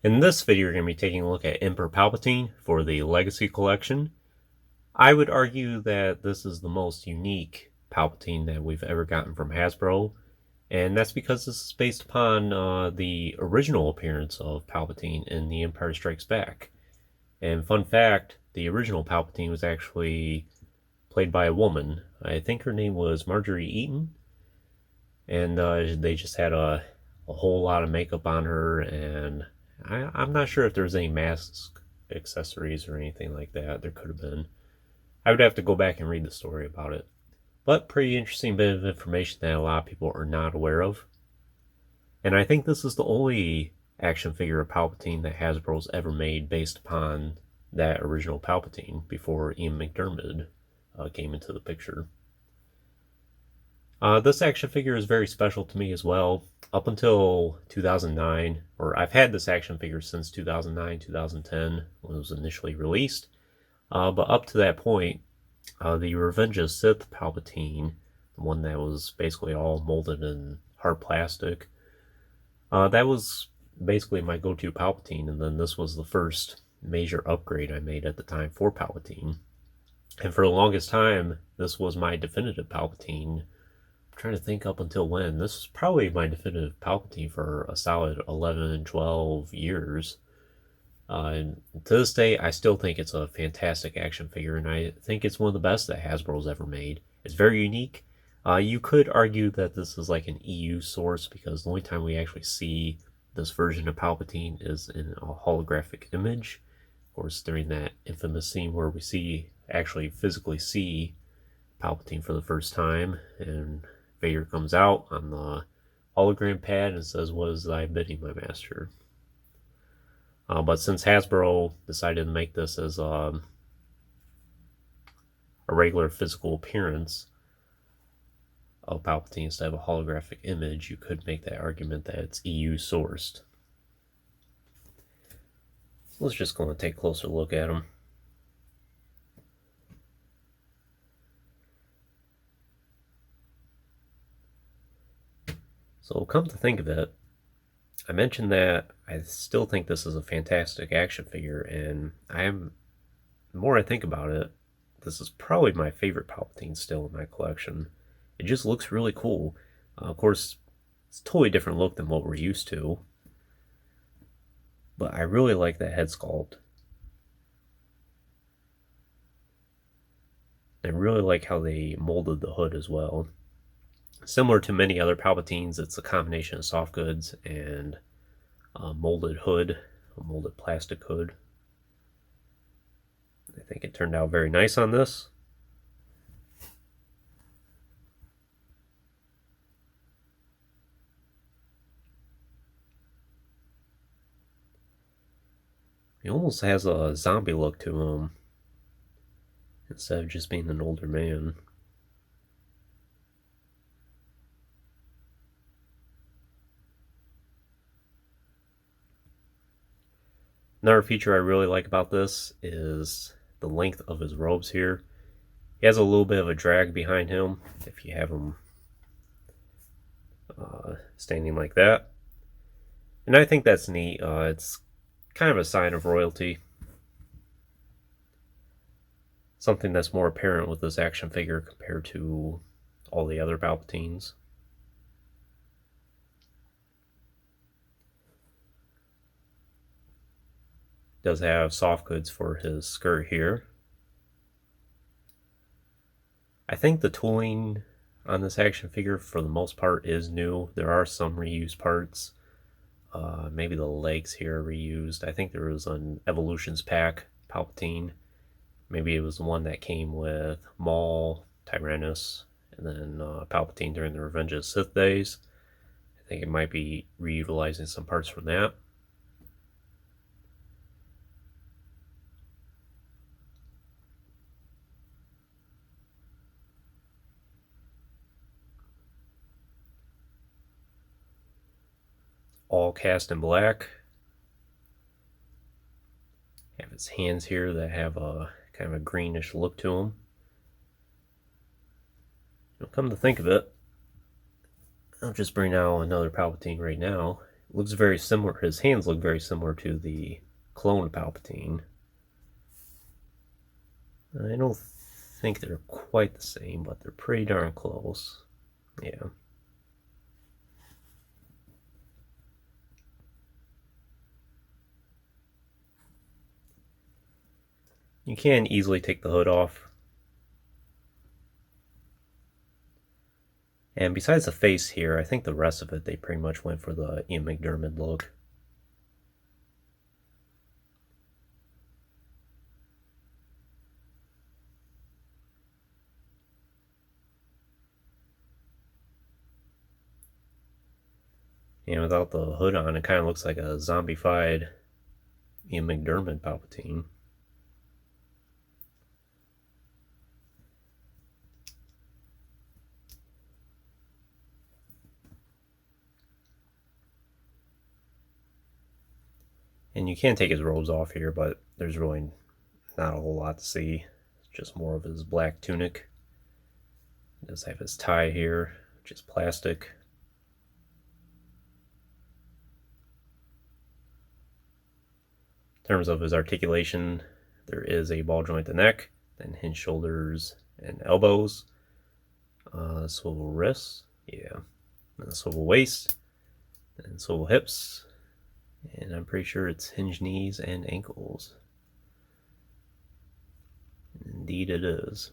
In this video, we're going to be taking a look at Emperor Palpatine for the Legacy Collection. I would argue that this is the most unique Palpatine that we've ever gotten from Hasbro, and that's because this is based upon the original appearance of Palpatine in The Empire Strikes Back. And fun fact, the original Palpatine was actually played by a woman. I think her name was Marjorie Eaton, and they just had a whole lot of makeup on her, and I'm not sure if there was any mask accessories or anything like that. There could have been. I would have to go back and read the story about it. But pretty interesting bit of information that a lot of people are not aware of. And I think this is the only action figure of Palpatine that Hasbro's ever made based upon that original Palpatine before Ian McDiarmid came into the picture. This action figure is very special to me as well. Up until 2009, or I've had this action figure since 2009, 2010, when it was initially released. But up to that point, the Revenge of Sith Palpatine, the one that was basically all molded in hard plastic, that was basically my go-to Palpatine, and then this was the first major upgrade I made at the time for Palpatine. And for the longest time, this was my definitive Palpatine. Trying to think up until when. This was probably my definitive Palpatine for a solid 11, 12 years. And to this day, I still think it's a fantastic action figure, and I think it's one of the best that Hasbro's ever made. It's very unique. You could argue that this is like an EU source, because the only time we actually see this version of Palpatine is in a holographic image. Of course, during that infamous scene where we actually physically see Palpatine for the first time, and Vader comes out on the hologram pad and says, "What is thy bidding, my master?" But since Hasbro decided to make this as a regular physical appearance of Palpatine instead of a holographic image, you could make that argument that it's EU sourced. So let's just go and take a closer look at him. So come to think of it, I mentioned that I still think this is a fantastic action figure, and the more I think about it, this is probably my favorite Palpatine still in my collection. It just looks really cool. Of course, it's a totally different look than what we're used to, but I really like that head sculpt. I really like how they molded the hood as well. Similar to many other Palpatines, it's a combination of soft goods and a molded hood, a molded plastic hood. I think it turned out very nice on this. He almost has a zombie look to him instead of just being an older man. Another feature I really like about this is the length of his robes here. He has a little bit of a drag behind him if you have him standing like that. And I think that's neat. It's kind of a sign of royalty. Something that's more apparent with this action figure compared to all the other Palpatines. Does have soft goods for his skirt here. I think the tooling on this action figure for the most part is new. There are some reused parts. Maybe the legs here are reused. I think there was an Evolutions pack Palpatine. Maybe it was the one that came with Maul, Tyrannus, and then Palpatine during the Revenge of the Sith days. I think it might be reutilizing some parts from that. All cast in black. Have his hands here that have a kind of a greenish look to them. Come to think of it, I'll just bring out another Palpatine right now. looks very similar. His hands look very similar to the clone Palpatine. I don't think they're quite the same, but they're pretty darn close. Yeah. You can easily take the hood off. And besides the face here, I think the rest of it, they pretty much went for the Ian McDiarmid look. And without the hood on, it kind of looks like a zombified Ian McDiarmid Palpatine. And you can take his robes off here, but there's really not a whole lot to see. It's just more of his black tunic. He does have his tie here, which is plastic. In terms of his articulation, there is a ball joint at the neck, then hinge shoulders and elbows, swivel wrists, yeah, and a swivel waist, and swivel hips, and I'm pretty sure it's hinge knees and ankles. Indeed it is.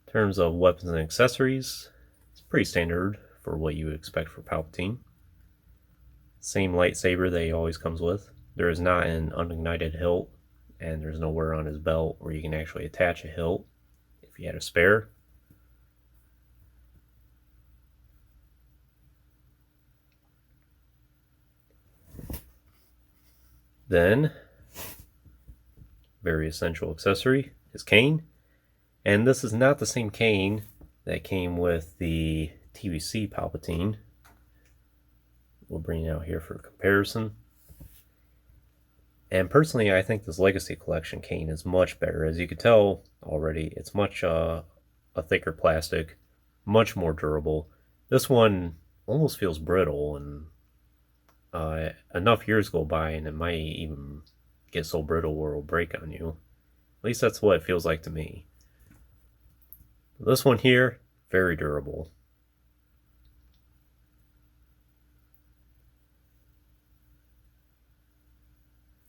In terms of weapons and accessories, it's pretty standard for what you would expect for Palpatine. Same lightsaber that he always comes with. There is not an unignited hilt, and there's nowhere on his belt where you can actually attach a hilt if you had a spare. Then, very essential accessory, his cane. And this is not the same cane that came with the TVC Palpatine. We'll bring it out here for comparison. And personally, I think this Legacy Collection cane is much better. As you can tell already, it's much a thicker plastic, much more durable. This one almost feels brittle, and enough years go by and it might even get so brittle where it'll break on you. At least that's what it feels like to me. This one here, very durable.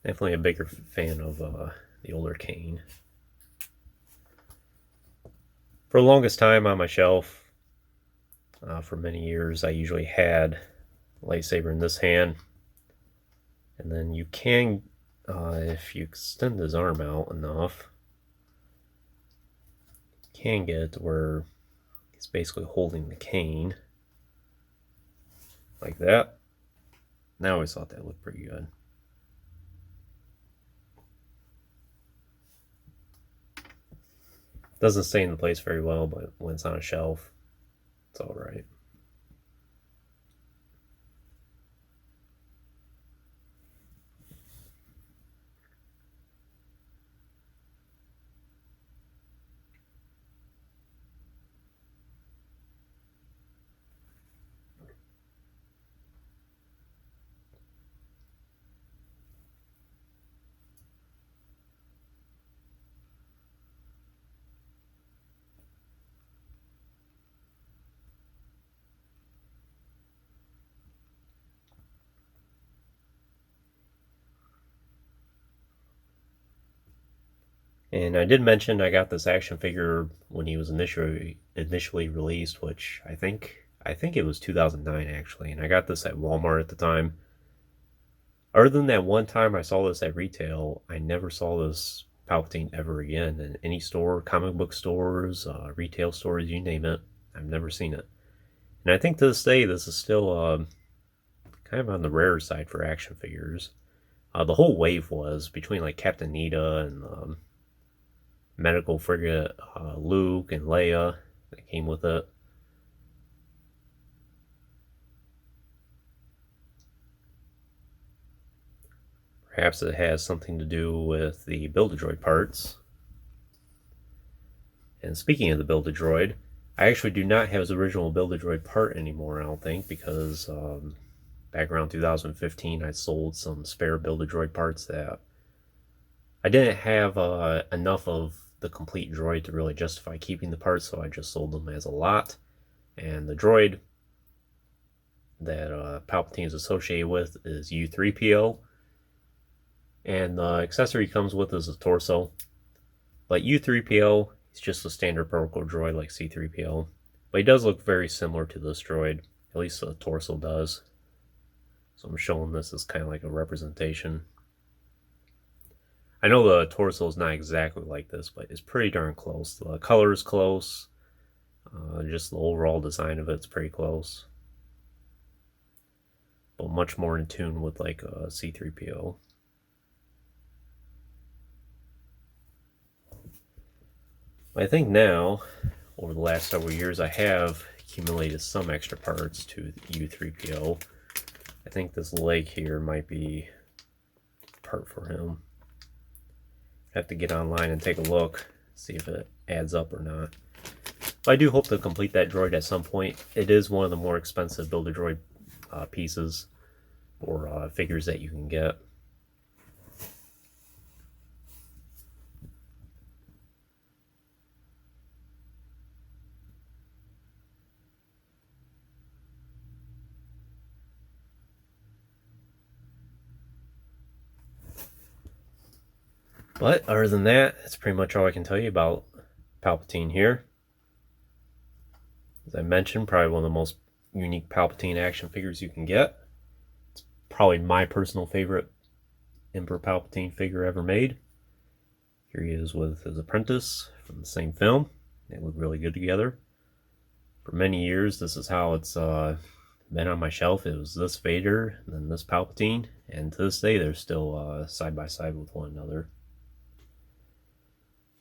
Definitely a bigger fan of the older cane. For the longest time on my shelf, for many years, I usually had a lightsaber in this hand. And then you can, if you extend his arm out enough, you can get it to where he's basically holding the cane. Like that. And I always thought that looked pretty good. Doesn't stay in place very well, but when it's on a shelf, it's alright. And I did mention I got this action figure when he was initially released, which I think it was 2009 actually, and I got this at Walmart at the time. Other than that one time I saw this at retail, I never saw this Palpatine ever again in any store, comic book stores, retail stores, you name it. I've never seen it. And I think to this day this is still kind of on the rare side for action figures. The whole wave was between like Captain Nita and medical frigate Luke and Leia that came with it. Perhaps it has something to do with the Build-A-Droid parts. And speaking of the Build-A-Droid, I actually do not have his original Build-A-Droid part anymore, I don't think, because back around 2015 I sold some spare Build-A-Droid parts that I didn't have enough of the complete droid to really justify keeping the parts, so I just sold them as a lot. And the droid that Palpatine is associated with is U3PO, and the accessory he comes with is a torso. But U3PO, he's just a standard protocol droid like C3PO, but he does look very similar to this droid, at least the torso does. So I'm showing this as kind of like a representation. I know the torso is not exactly like this, but it's pretty darn close. The color is close. Just the overall design of it's pretty close. But much more in tune with like a C3PO. I think now, over the last several years, I have accumulated some extra parts to U3PO. I think this leg here might be part for him. I have to get online and take a look, see if it adds up or not. But I do hope to complete that droid at some point. It is one of the more expensive Build-A-Droid pieces or figures that you can get. But other than that, that's pretty much all I can tell you about Palpatine here. As I mentioned, probably one of the most unique Palpatine action figures you can get. It's probably my personal favorite Emperor Palpatine figure ever made. Here he is with his apprentice from the same film. They look really good together. For many years, this is how it's been on my shelf. It was this Vader, and then this Palpatine, and to this day, they're still side by side with one another.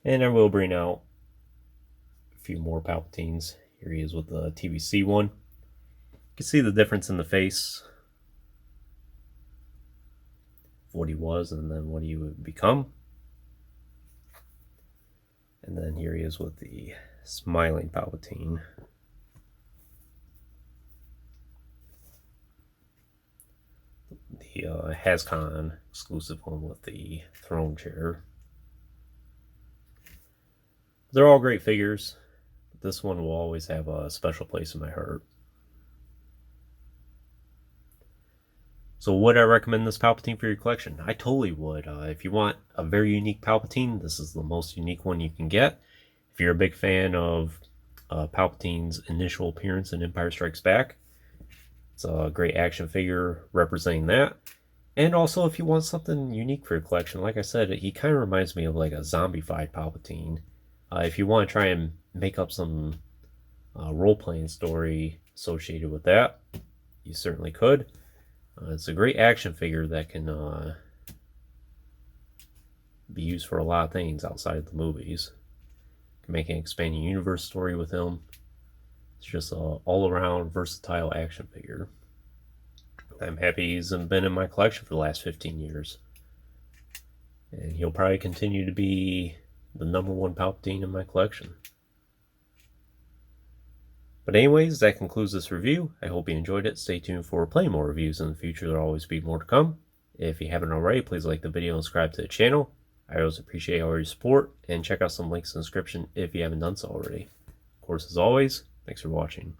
And I will bring out a few more Palpatines. Here he is with the TVC one. You can see the difference in the face of what he was and then what he would become. And then here he is with the smiling Palpatine. The HasCon exclusive one with the throne chair. They're all great figures. This one will always have a special place in my heart. So would I recommend this Palpatine for your collection? I totally would. If you want a very unique Palpatine, this is the most unique one you can get. If you're a big fan of Palpatine's initial appearance in Empire Strikes Back, it's a great action figure representing that. And also if you want something unique for your collection, like I said, he kind of reminds me of like a zombified Palpatine. If you want to try and make up some role-playing story associated with that, you certainly could. It's a great action figure that can be used for a lot of things outside of the movies. You can make an expanding universe story with him. It's just an all-around versatile action figure. I'm happy he's been in my collection for the last 15 years. And he'll probably continue to be the #1 Palpatine in my collection. But anyways, that concludes this review. I hope you enjoyed it. Stay tuned for plenty more reviews in the future. There'll always be more to come. If you haven't already, please like the video and subscribe to the channel. I always appreciate all your support, and check out some links in the description if you haven't done so already. Of course, as always, thanks for watching.